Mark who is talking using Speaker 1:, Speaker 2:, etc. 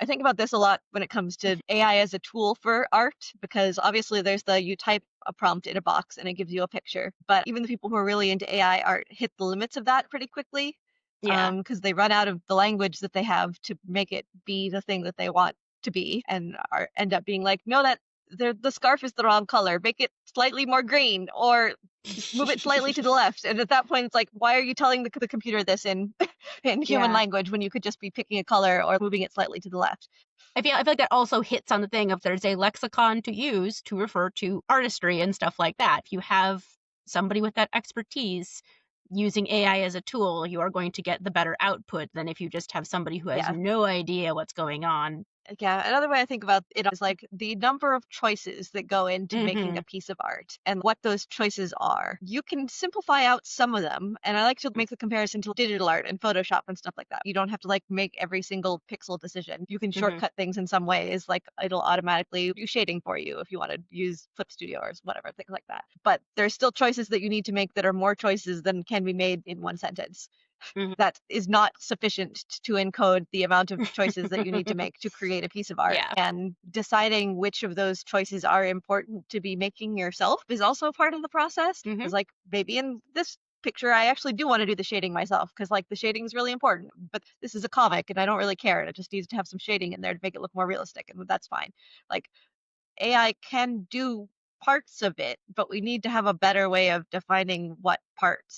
Speaker 1: I think about this a lot when it comes to AI as a tool for art, because obviously there's you type a prompt in a box and it gives you a picture. But even the people who are really into AI art hit the limits of that pretty quickly,
Speaker 2: Yeah.
Speaker 1: because they run out of the language that they have to make it be the thing that they want to be, and end up being like, no, the scarf is the wrong color. Make it slightly more green, or move it slightly to the left. And at that point, it's like, why are you telling the computer this in in human
Speaker 2: Yeah.
Speaker 1: language when you could just be picking a color or moving it slightly to the left?
Speaker 2: I feel like that also hits on the thing of there's a lexicon to use to refer to artistry and stuff like that. If you have somebody with that expertise using AI as a tool, you are going to get the better output than if you just have somebody who has
Speaker 1: Yeah.
Speaker 2: no idea what's going on.
Speaker 1: Yeah, another way I think about it is like the number of choices that go into making
Speaker 2: Mhm.
Speaker 1: a piece of art and what those choices are. You can simplify out some of them, and I like to make the comparison to digital art and Photoshop and stuff like that. You don't have to like make every single pixel decision. You can
Speaker 2: Mhm.
Speaker 1: shortcut things in some ways, like it'll automatically do shading for you if you want to use Clip Studio or whatever, things like that. But there's still choices that you need to make that are more choices than can be made in one sentence.
Speaker 2: Mhm.
Speaker 1: That is not sufficient to encode the amount of choices that you need to make to create a piece of art.
Speaker 2: Yeah.
Speaker 1: And deciding which of those choices are important to be making yourself is also part of the process.
Speaker 2: Mhm.
Speaker 1: Because, like, maybe in this picture, I actually do want to do the shading myself because, like, the shading is really important. But this is a comic and I don't really care. And it just needs to have some shading in there to make it look more realistic. And that's fine. Like, AI can do parts of it, but we need to have a better way of defining what parts